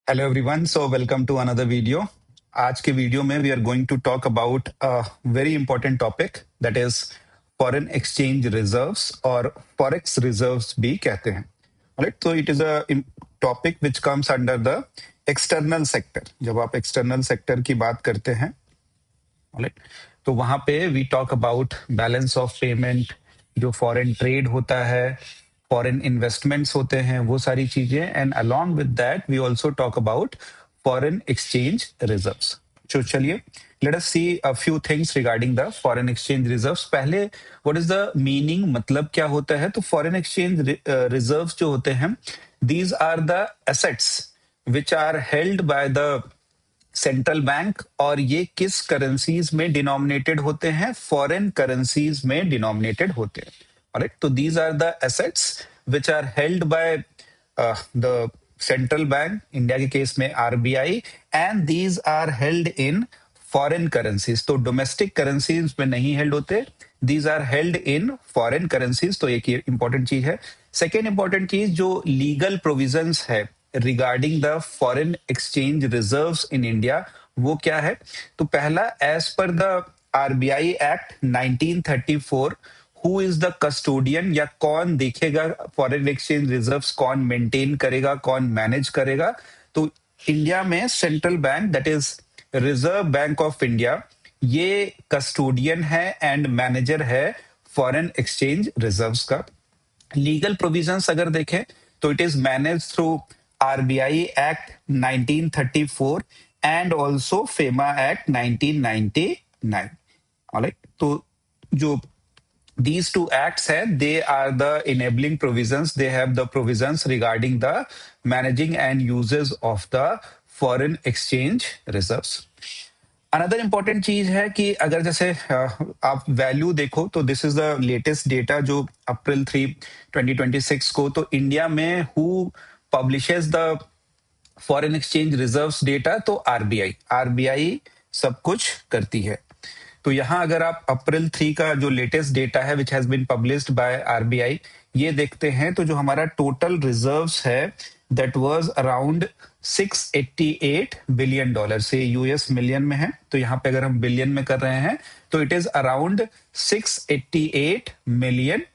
Hello everyone, so welcome to another video. आज के video में we are going to talk about a very important topic that is foreign exchange reserves और forex reserves भी कहते हैं। Right, तो it is a topic which comes under the external sector. जब आप एक्सटर्नल सेक्टर की बात करते हैं, राइट, तो वहां पे we talk about balance of payment, जो फॉरेन ट्रेड होता है, फॉरेन इन्वेस्टमेंट्स होते हैं, वो सारी चीजें, and along with that we also talk about foreign exchange reserves. तो चलिए, let us see a few things regarding the foreign exchange reserves. पहले व्हाट इज द मीनिंग, मतलब क्या होता है? तो फॉरेन एक्सचेंज रिजर्व्स जो होते हैं, these are the assets which are held by the central bank, और ये किस करेंसीज में डिनोमिनेटेड होते हैं? फॉरेन करेंसीज में डिनोमिनेटेड होते हैं। ऑलराइट, तो these are the assets which are held by the central bank, India के केस में RBI, and these are held in foreign currencies. तो डोमेस्टिक करेंसीज में नहीं हेल्ड होते, these are held in foreign currencies. तो एक important चीज है। सेकेंड इंपॉर्टेंट चीज, जो लीगल प्रोविजंस है regarding the foreign exchange reserves in India, वो क्या है? तो पहला, as per the RBI act 1934, who is the custodian, या कौन देखेगा फॉरेन एक्सचेंज रिजर्व्स, कौन मेंटेन करेगा, कौन मैनेज करेगा? तो इंडिया में central bank, that is reserve bank of India, ये कस्टोडियन है एंड मैनेजर है फॉरेन एक्सचेंज रिजर्व्स का। लीगल प्रोविजंस अगर देखें तो it is manage through RBI act 1934 and also FEMA act 1999। Alright, तो जो these two acts hai, they are the enabling provisions, they have the provisions regarding the managing and uses of the foreign exchange reserves. Another important चीज है कि अगर जैसे आप value देखो, तो this is the latest data जो अप्रैल 3 2026 को, तो इंडिया में who publishes the foreign exchange reserves data? तो आरबीआई। आरबीआई सब कुछ करती है। तो यहां अगर आप अप्रैल 3 का जो लेटेस्ट डेटा है which has been published by RBI, ये देखते हैं, तो जो हमारा टोटल रिजर्व्स है दैट वाज अराउंड $688 बिलियन से, यूएस मिलियन में है, तो यहाँ पे अगर हम बिलियन में कर रहे हैं तो इट इज अराउंड $688 मिलियन।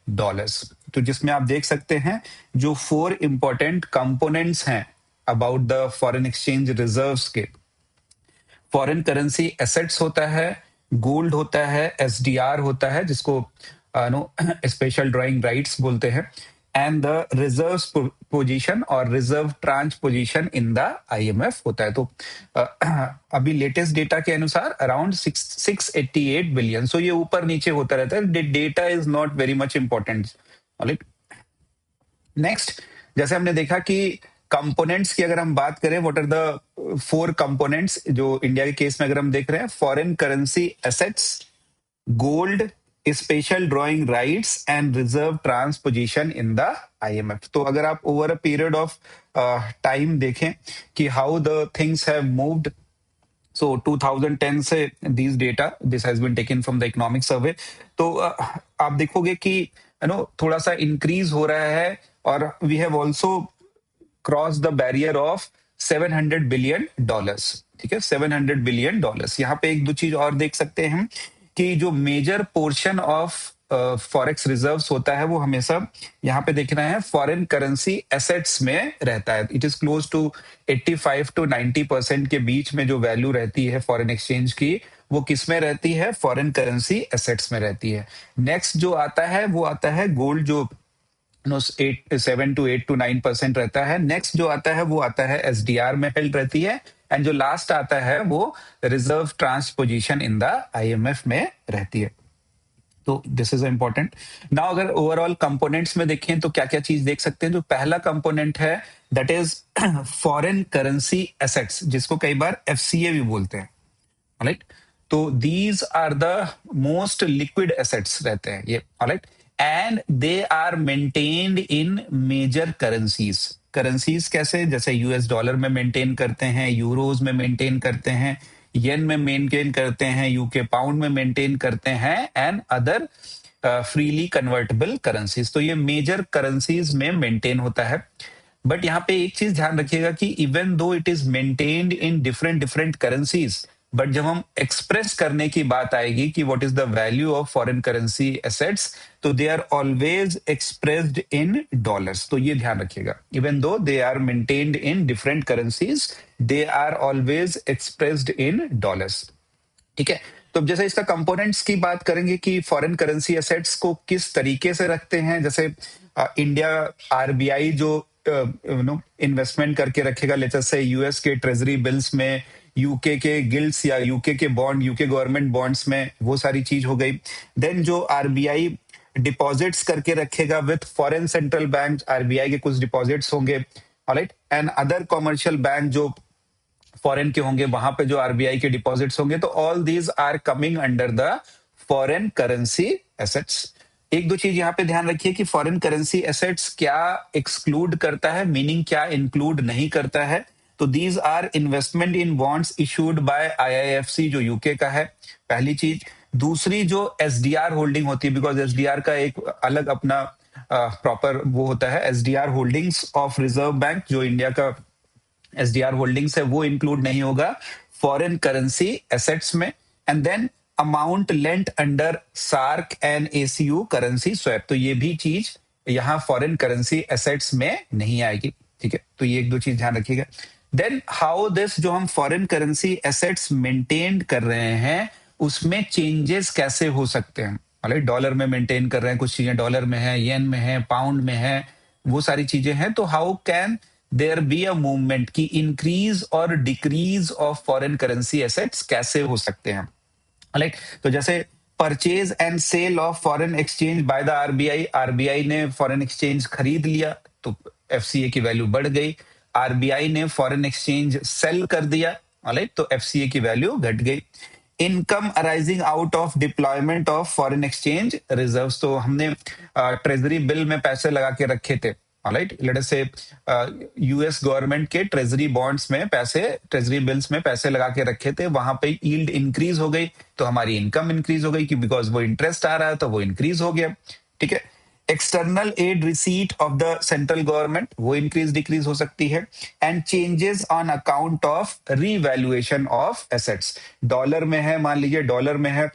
तो जिसमें आप देख सकते हैं जो 4 इंपॉर्टेंट कंपोनेंट्स हैं about the foreign exchange reserves के। फॉरेन करेंसी एसेट्स होता है, गोल्ड होता है, एसडीआर होता है जिसको नो स्पेशल ड्राइंग राइट्स बोलते हैं, एंड द रिजर्व पोजीशन और reserve tranche position in the IMF होता है। तो अभी लेटेस्ट डेटा के अनुसार अराउंड 688 बिलियन। सो ये ऊपर नीचे होता रहता है, data is not very much important. Next, जैसे हमने देखा कि कंपोनेंट्स की अगर हम बात करें, व्हाट आर द 4 कंपोनेंट्स जो इंडिया के केस में अगर हम देख रहे हैं? Foreign currency assets, gold, special drawing rights and reserve transposition in the IMF. तो अगर आप over a period of time देखें कि how the things have moved, so 2010 से these data this has been taken from the economic survey, तो आप देखोगे कि थोड़ा सा इंक्रीज हो रहा है, और we have also cross the barrier of $700 billion. ठीक है, $700 बिलियन। यहाँ पे एक दो चीज और देख सकते हैं कि जो major portion of forex reserves होता है वो हमेशा यहाँ पे देखना है फॉरेन करेंसी एसेट्स में रहता है। It is close to 85 to 90% के बीच में जो वैल्यू रहती है फॉरेन एक्सचेंज की, वो किस में रहती है? फॉरेन करेंसी एसेट्स में रहती है। नेक्स्ट जो आता है वो आता है गोल्ड, जो 7 to 8 to 9% रहता है। नेक्स्ट जो आता है वो आता है एसडीआर में हेल्ड रहती है, एंड जो लास्ट आता है वो reserve transposition in the IMF में रहती है। तो दिस इज इंपॉर्टेंट। नाउ अगर ओवरऑल कंपोनेंट्स में देखें तो क्या क्या चीज देख सकते हैं? जो पहला कंपोनेंट है that is foreign currency assets, जिसको कई बार एफसीए भी बोलते हैं। राइट, तो these are the most liquid assets रहते हैं ये। Right, and they are maintained in major currencies. Currencies कैसे? जैसे यूएस डॉलर में मेंटेन करते हैं, यूरोज में मेंटेन करते हैं, येन में मेंटेन करते हैं, यूके पाउंड में मेंटेन करते हैं, and other freely convertible currencies. तो ये मेजर करेंसीज में मेंटेन होता है। बट यहाँ पे एक चीज ध्यान रखिएगा कि even though it is maintained in different different currencies, but जब हम एक्सप्रेस करने की बात आएगी कि what is the value of foreign currency assets, तो they are always expressed in dollars. तो ये ध्यान रखिएगा, even though they are maintained in different currencies, they are always expressed in dollars. ठीक है। तो जैसे इसका कंपोनेंट्स की बात करेंगे कि फॉरेन करेंसी एसेट्स को किस तरीके से रखते हैं, जैसे इंडिया आरबीआई जो इन्वेस्टमेंट करके रखेगा, लेट्स से यूएस के ट्रेजरी बिल्स में, यूके के गिल्ड्स या यूके के बॉन्ड, यूके गवर्नमेंट बॉन्ड्स में, वो सारी चीज हो गई। देन जो आरबीआई डिपॉजिट्स करके रखेगा with foreign central bank, RBI के कुछ डिपॉजिट्स होंगे, alright, and other commercial bank जो फॉरेन के होंगे, वहां पे जो आरबीआई के डिपॉजिट्स होंगे, तो all these are coming under the foreign currency assets. एक दो चीज यहाँ पे ध्यान रखिए कि फॉरेन करेंसी एसेट्स क्या एक्सक्लूड करता है, मीनिंग क्या इंक्लूड नहीं करता है। तो these are investment in bonds issued by IIFC जो यूके का है, पहली चीज। दूसरी जो एसडीआर होल्डिंग होती है, बिकॉज एसडीआर का एक अलग अपना प्रॉपर वो होता है, SDR holdings of reserve bank जो इंडिया का एसडीआर होल्डिंग्स है, वो इंक्लूड नहीं होगा फॉरेन करेंसी एसेट्स में। And then amount lent under SAARC and ACU currency swap, तो ये भी चीज यहां फॉरेन करेंसी एसेट्स में नहीं आएगी। ठीक है, तो ये एक दो चीज ध्यान रखिएगा। देन हाउ दिस जो हम फॉरेन करेंसी एसेट्स मेंटेन कर रहे हैं, उसमें चेंजेस कैसे हो सकते हैं। ऑलराइट, डॉलर में मेंटेन कर रहे हैं, कुछ चीजें डॉलर में है, येन में है, पाउंड में है, वो सारी चीजें हैं। तो how can there be a movement की इंक्रीज और decrease of foreign currency assets कैसे हो सकते हैं। राइट, तो जैसे purchase and sale of foreign exchange by the RBI, RBI ने फॉरेन एक्सचेंज खरीद लिया तो एफसीए की वैल्यू बढ़ गई। आरबीआई ने फॉरेन एक्सचेंज सेल कर दिया, राइट, तो एफसीए की वैल्यू घट गई। Income arising out of deployment of foreign exchange reserves, तो हमने ट्रेजरी बिल में पैसे लगा के रखे थे, राइट, लेट अस से यूएस गवर्नमेंट के ट्रेजरी बॉन्ड्स में पैसे, ट्रेजरी बिल्स में पैसे लगा के रखे थे, वहां पे यील्ड इंक्रीज हो गई तो हमारी इनकम इंक्रीज हो गई, कि बिकॉज वो इंटरेस्ट आ रहा है तो वो इंक्रीज हो गया। ठीक है। External aid receipt of the central government, वो इंक्रीज डिक्रीज हो सकती है। And changes on account of revaluation of assets, dollar में है, मान लीजिए डॉलर में है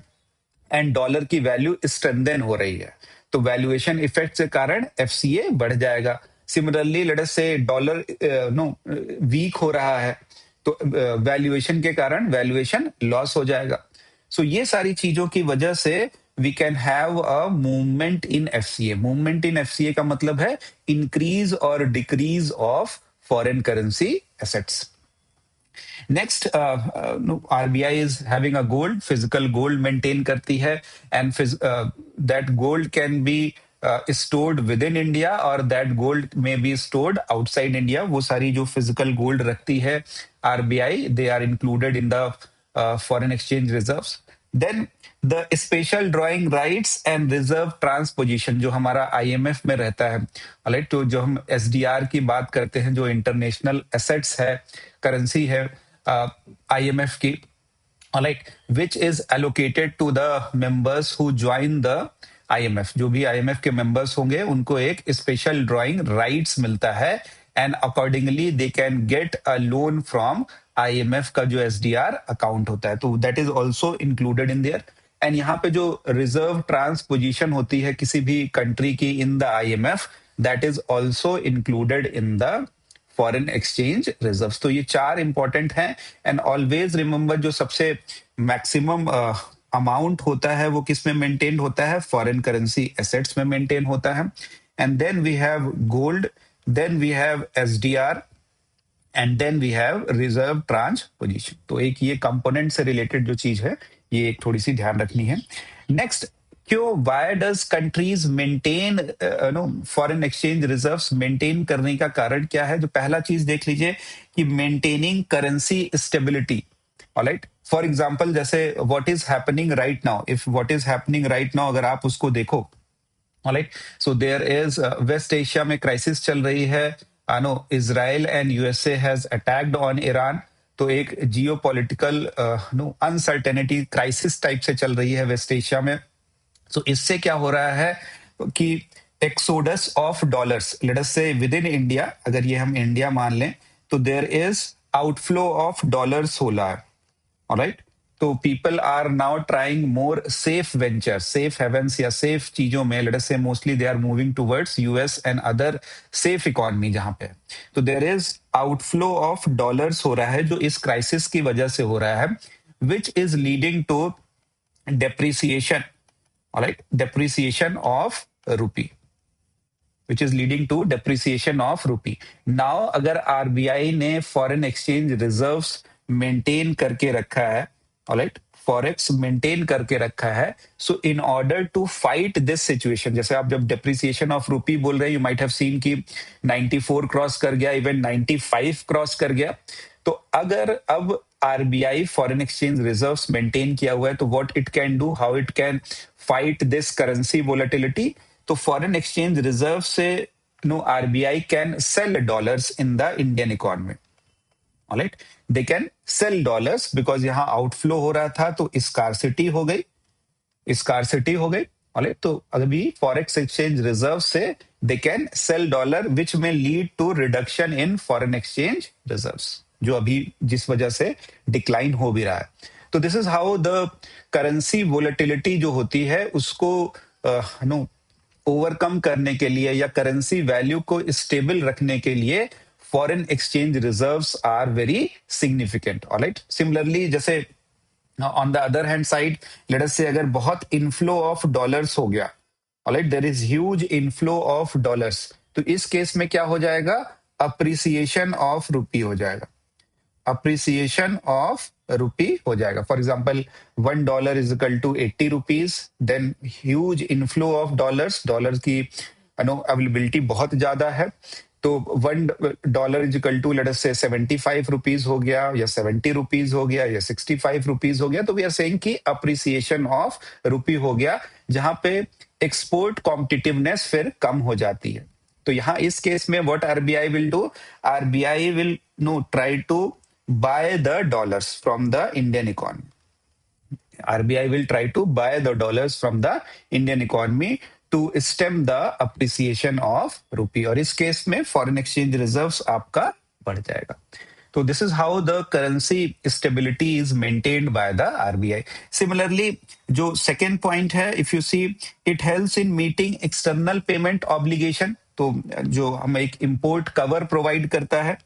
एंड डॉलर की वैल्यू स्ट्रेंथन हो रही है, तो वैल्यूएशन इफेक्ट के कारण एफसीए बढ़ जाएगा। सिमिलरली लेट अस से डॉलर नो वीक हो रहा है, तो वैल्यूएशन के कारण वैल्यूएशन लॉस हो जाएगा। सो ये सारी चीजों की वजह से we can have a movement in FCA. Movement in FCA का मतलब है इंक्रीज और decrease of foreign currency assets. Next, RBI is having a gold, physical gold maintain करती है, and that gold can be stored within India और that gold may be stored outside India. वो सारी जो physical gold रखती है RBI, they are included in the foreign exchange reserves. Then the special drawing rights and reserve transposition जो हमारा IMF में रहता है, राइट, तो जो हम एसडीआर की बात करते हैं, जो इंटरनेशनल एसेट्स है, करेंसी है IMF की, alright, which is allocated to the members who join the IMF। जो भी IMF के मेंबर्स होंगे उनको एक स्पेशल ड्राइंग राइट्स मिलता है, and accordingly they can get a loan from IMF का जो SDR अकाउंट होता है, तो that is also included in their. And यहाँ पे जो रिजर्व ट्रांसपोजिशन होती है किसी भी कंट्री की in the IMF, that is also included in the foreign exchange reserves. तो ये चार इंपॉर्टेंट हैं। एंड ऑलवेज रिमेंबर, जो सबसे मैक्सिमम अमाउंट होता है वो किस में मेंटेन होता है, फॉरेन करेंसी एसेट्स में मेंटेन होता है। And then we have gold, then we have SDR, and then we have reserve transposition. तो एक ये कंपोनेंट से रिलेटेड जो चीज है, ये एक थोड़ी सी ध्यान रखनी है। नेक्स्ट, क्यों, why does countries maintain no foreign exchange reserves, maintain करने का कारण क्या है। जो पहला चीज देख लीजिए कि maintaining currency stability, alright. For example, जैसे what is happening right now, if what is happening right now अगर आप उसको देखो, alright, so there is West Asia में क्राइसिस चल रही है, no Israel and USA has attacked on Iran, तो एक geopolitical no uncertainty crisis type से चल रही है वेस्ट एशिया में। तो इससे क्या हो रहा है कि exodus of dollars, late us से विद इन इंडिया, अगर ये हम इंडिया मान लें, तो there is outflow of dollars हो रहा है, ऑलराइट। तो people are now trying more safe venture, safe havens या सेफ चीजों में, let us say mostly they are moving towards US and other safe economy जहां पे। तो there is outflow of dollars हो रहा है जो इस क्राइसिस की वजह से हो रहा है, which is leading to depreciation, all right, depreciation of rupee, which is leading to depreciation of rupee. Now अगर आरबीआई ने फॉरेन एक्सचेंज रिजर्व्स मेंटेन करके रखा है, ऑलराइट, फॉरेक्स मेंटेन करके रखा है, so in order to fight this situation, जैसे आप जब डेप्रिसिएशन ऑफ रूपी बोल रहे हैं, यू माइट हैव सीन कि 94 क्रॉस कर गया, इवन 95 क्रॉस कर गया। तो अगर अब RBI foreign exchange reserves maintain किया हुआ है, तो what it can do, how it can fight this currency volatility. तो फॉरेन एक्सचेंज रिजर्व से no RBI can sell dollars in the Indian economy, alright, they can sell dollars because यहां outflow हो रहा था, तो स्कार्सिटी हो गई, scarcity हो गई, ऑलराइट। तो अभी फॉरेक्स एक्सचेंज रिजर्व से they can sell dollar which में lead to reduction in foreign exchange reserves, जो अभी जिस वजह से डिक्लाइन हो भी रहा है। तो this is how the currency volatility जो होती है उसको नो ओवरकम करने के लिए या करेंसी वैल्यू को स्टेबल रखने के लिए foreign exchange reserves are very significant, alright. Similarly जैसे on the other hand side, let us say अगर बहुत इनफ्लो ऑफ डॉलर्स हो गया, alright, there is huge inflow of dollars, तो इस केस में क्या हो जाएगा, अप्रिसिएशन ऑफ रुपी हो जाएगा, अप्रिसिएशन ऑफ रुपी हो जाएगा। For example $1 is equal to 80 rupees, then huge inflow of dollars, dollar की अवेलेबिलिटी बहुत ज्यादा है, तो $1 is equal to let us say 75 rupees हो गया, या 70 रुपीज हो गया, या 65 रुपीज हो गया। तो वी आर सेइंग कि अप्रिसिएशन ऑफ रुपी हो गया, जहां पे एक्सपोर्ट कॉम्पिटिटिवनेस फिर कम हो जाती है। तो यहां इस केस में what RBI will do, RBI will no try to buy the dollars from the Indian economy. RBI will try to buy the dollars from the Indian economy to stem the appreciation of rupee. और इस case में foreign exchange reserves आपका बढ़ जाएगा। तो this is how the currency stability is maintained by the RBI. Similarly, जो second point है, if you see, it helps in meeting external payment obligation. तो जो हम एक import cover provide करता है,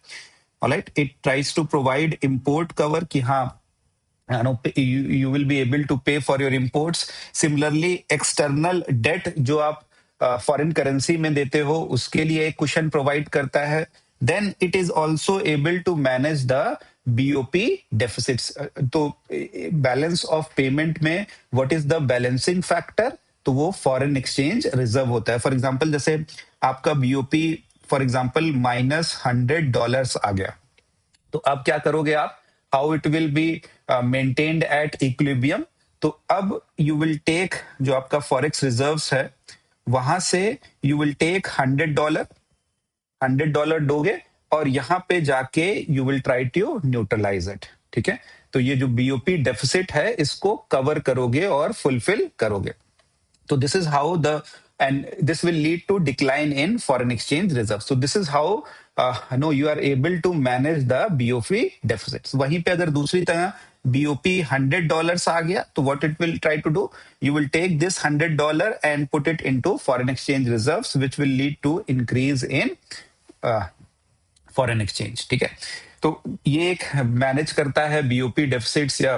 alright, it tries to provide import cover कि हाँ you will be able to pay for your imports. Similarly, external debt जो आप फॉरेन करेंसी में देते हो उसके लिए एक कुशन प्रोवाइड करता है। Then it is also able to manage the BOP deficits. तो बैलेंस ऑफ पेमेंट में what is the balancing factor, तो वो फॉरेन एक्सचेंज रिजर्व होता है। फॉर एग्जाम्पल जैसे आपका बीओपी फॉर एग्जाम्पल -$100 आ गया, तो अब क्या करोगे आप, how it will be maintained at equilibrium. तो अब यू विल टेक जो आपका फॉरेक्स रिजर्व्स है वहां से यू विल टेक $100 दोगे और यहां पे जाके you will try to neutralise it, ठीक है। तो ये जो बीओपी डेफिसिट है इसको कवर करोगे और फुलफिल करोगे। So this is how this will lead to decline in foreign exchange reserves. So this is how you are able to manage the BOP deficits. वहीं पे अगर दूसरी तरह BOP $100 आ गया, तो what it will try to do, you will take this $100 and put it into foreign exchange reserves, which will lead to increase in foreign exchange, ठीक है। तो ये एक मैनेज करता है बीओपी डेफिसिट्स या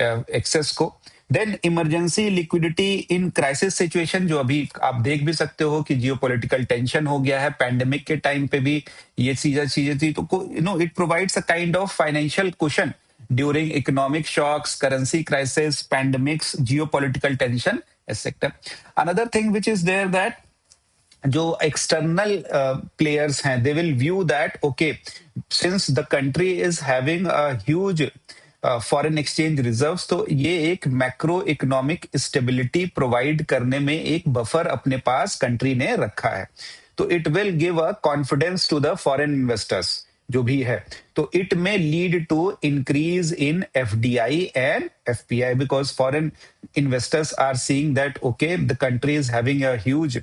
एक्सेस को। Then emergency liquidity in crisis situation, जो अभी आप देख भी सकते हो कि जियोपॉलिटिकल टेंशन हो गया है, पैंडेमिक के टाइम पे भी ये चीजें थी, तो it provides a kind of financial cushion during economic shocks, currency crisis, pandemics, geopolitical tension etcetera. Another thing which is there that जो एक्सटर्नल प्लेयर्स हैं, they will view that okay, since the country is having a huge foreign exchange reserves, तो ये एक macro economic stability provide करने में एक buffer अपने पास country ने रखा है। तो it will give a confidence to the foreign investors जो भी है, तो इट में lead to increase in FDI and FPI, because foreign investors are seeing that okay, the country is having a huge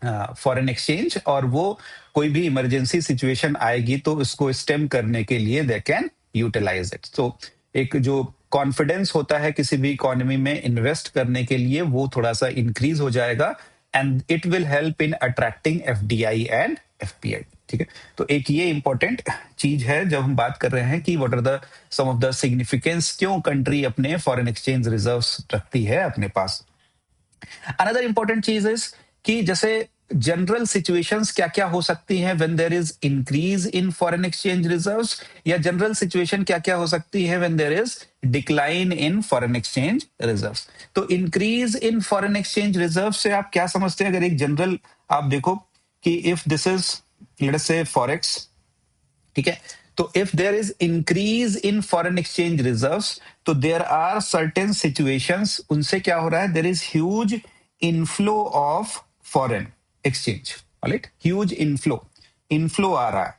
foreign exchange, और वो कोई भी emergency situation आएगी तो उसको स्टेम करने के लिए दे कैन यूटिलाइज इट। तो एक जो कॉन्फिडेंस होता है किसी भी इकोनॉमी में इन्वेस्ट करने के लिए, वो थोड़ा सा इंक्रीज हो जाएगा, and it will help in attracting FDI and FPI. ठीक है, तो एक ये इंपॉर्टेंट चीज है जब हम बात कर रहे हैं कि what are the some of the significance, क्यों कंट्री अपने फॉरेन एक्सचेंज रिजर्व्स रखती है अपने पास। अनदर इंपॉर्टेंट चीज इज कि जैसे जनरल सिचुएशंस क्या क्या हो सकती हैं when there is increase in foreign exchange reserves, या जनरल सिचुएशन क्या क्या हो सकती है when there is decline in foreign exchange reserves. तो increase in foreign exchange reserve से आप क्या समझते हैं? अगर एक जनरल आप देखो कि if this is let us say forex, ठीक है, तो if there is increase in foreign exchange reserves, तो देयर आर सर्टेन सिचुएशंस, उनसे क्या हो रहा है, there is huge inflow of foreign exchange, right, huge inflow, inflow आ रहा है,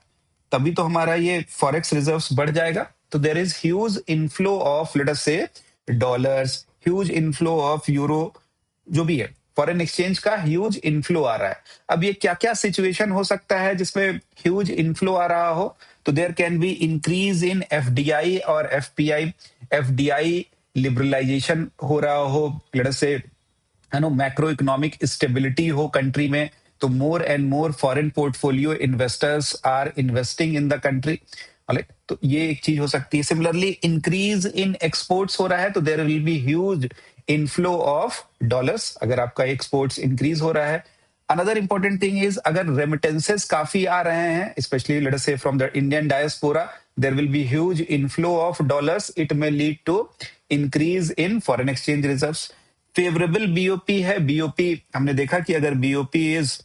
तभी तो हमारा ये फॉरेक्स रिजर्व्स बढ़ जाएगा। तो there is huge inflow of let us say dollars, huge inflow of euro, जो भी है, फॉरेन एक्सचेंज का ह्यूज इनफ्लो आ रहा है। अब ये क्या क्या सिचुएशन हो सकता है जिसमें ह्यूज इनफ्लो आ रहा हो? तो there can be increase in FDI और एफपीआई, एफडीआई लिबरलाइजेशन हो रहा हो, लेट अस से है नो मैक्रो इकोनॉमिक स्टेबिलिटी हो कंट्री में, तो more and more foreign portfolio investors are investing in the country, तो ये एक चीज हो सकती है। सिमिलरली इंक्रीज इन एक्सपोर्ट्स हो रहा है तो there will be huge inflow of dollars, अगर आपका एक्सपोर्ट्स इंक्रीज हो रहा है। अनदर इंपॉर्टेंट थिंग इज अगर रेमिटेंसेस काफी आ रहे हैं, specially let us say from the Indian diaspora, there will be huge inflow of dollars, it may lead to increase in foreign exchange reserves. Favourable BOP है, BOP हमने देखा कि अगर बीओपी इज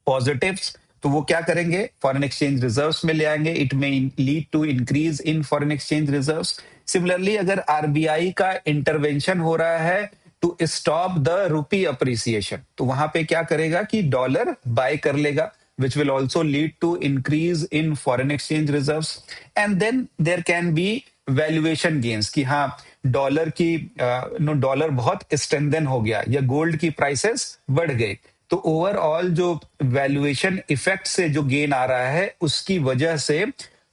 पॉजिटिव्स तो वो क्या करेंगे, फॉरेन एक्सचेंज रिजर्व्स में ले आएंगे, it may lead to increase in foreign exchange reserves. Similarly अगर आरबीआई का इंटरवेंशन हो रहा है to stop the rupee appreciation, तो वहां पे क्या करेगा कि डॉलर बाय कर लेगा, which will also lead to increase in foreign exchange reserves. And then there can be valuation gains कि हाँ डॉलर की नो डॉलर बहुत स्ट्रेंथन हो गया या गोल्ड की प्राइसेस बढ़ गई, तो ओवरऑल जो वैल्यूएशन इफेक्ट से जो गेन आ रहा है उसकी वजह से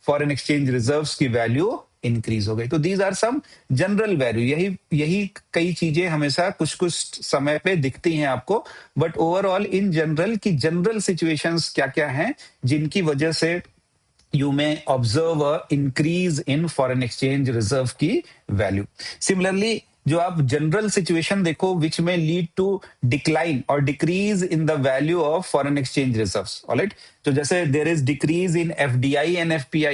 फॉरेन एक्सचेंज रिजर्व्स की वैल्यू इंक्रीज हो गई। तो these are some general value, यही यही कई चीजें हमेशा कुछ कुछ समय पे दिखती हैं आपको, बट ओवरऑल इन जनरल की जनरल सिचुएशंस क्या क्या हैं जिनकी वजह से you may observe a increase in foreign exchange reserve की value. Similarly, जो आप जनरल सिचुएशन देखो which may lead to decline or decrease in the value of foreign exchange reserves, alright? तो जैसे there is decrease in FDI and FPI,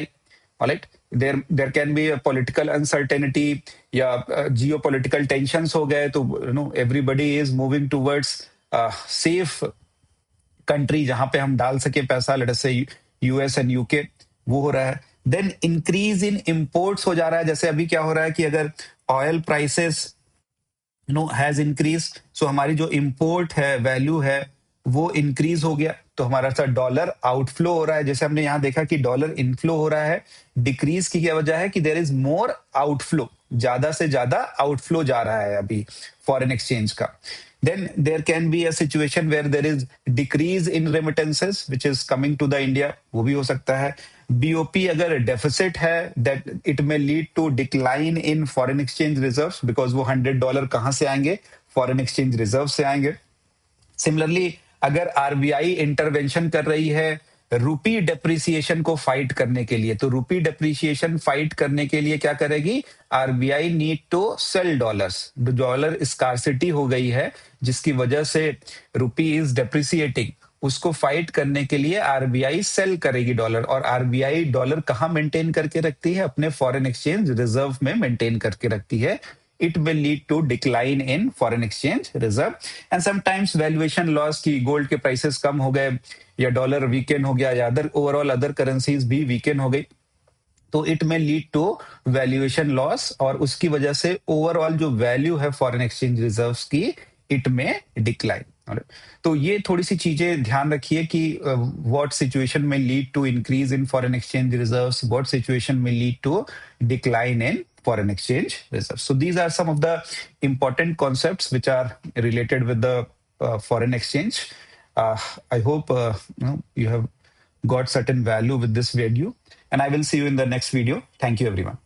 alright? There can be a political uncertainty या geopolitical tensions हो गए, तो you know everybody is moving towards safe country जहां पे हम डाल सके पैसा, लेट अस से यूएस एंड यूके, वो हो रहा है। देन इंक्रीज इन इंपोर्ट्स हो जा रहा है, जैसे अभी क्या हो रहा है कि अगर oil prices no has increase, so हमारी जो इंपोर्ट है वैल्यू है वो इंक्रीज हो गया, तो हमारा सा डॉलर आउटफ्लो हो रहा है। जैसे हमने यहां देखा कि डॉलर इनफ्लो हो रहा है, डिक्रीज की क्या वजह है कि देयर इज मोर आउटफ्लो, ज्यादा से ज्यादा आउटफ्लो जा रहा है अभी फॉरेन एक्सचेंज का। Then there can be a situation where there is decrease in remittances which is coming to the India, वो भी हो सकता है। BOP अगर डेफिसिट है, that it may lead to decline in foreign exchange reserves because वो $100 कहाँ से आएंगे, फॉरेन एक्सचेंज रिजर्व से आएंगे। सिमिलरली अगर आरबीआई इंटरवेंशन कर रही है रूपी डेप्रिसिएशन को फाइट करने के लिए, तो रूपी डेप्रिसिएशन फाइट करने के लिए क्या करेगी, RBI need to sell dollars, dollar scarcity हो गई है जिसकी वजह से रूपी इज डेप्रिसिएटिंग, उसको फाइट करने के लिए आरबीआई सेल करेगी डॉलर, और आरबीआई डॉलर कहाँ मेंटेन करके रखती है, अपने फॉरेन एक्सचेंज रिजर्व में मेंटेन करके रखती है। It will lead to decline in foreign exchange reserve and sometimes valuation loss की गोल्ड के प्राइसेस कम हो गए या डॉलर वीकेन हो गया या अदर ओवरऑल अदर करेंसीज भी वीकेन हो गई, तो इट में लीड टू वैल्यूएशन लॉस, और उसकी वजह से ओवरऑल जो वैल्यू है फॉरेन एक्सचेंज रिजर्व्स की इट में डिक्लाइन। तो ये थोड़ी सी चीजें ध्यान रखिए कि व्हाट सिचुएशन में lead to increase in foreign exchange reserves, what situation में lead to decline in foreign exchange reserves. So these are some of the important concepts which are related with the foreign exchange. Uh, I hope you have got certain value with this video, and I will see you in the next video. Thank you, everyone.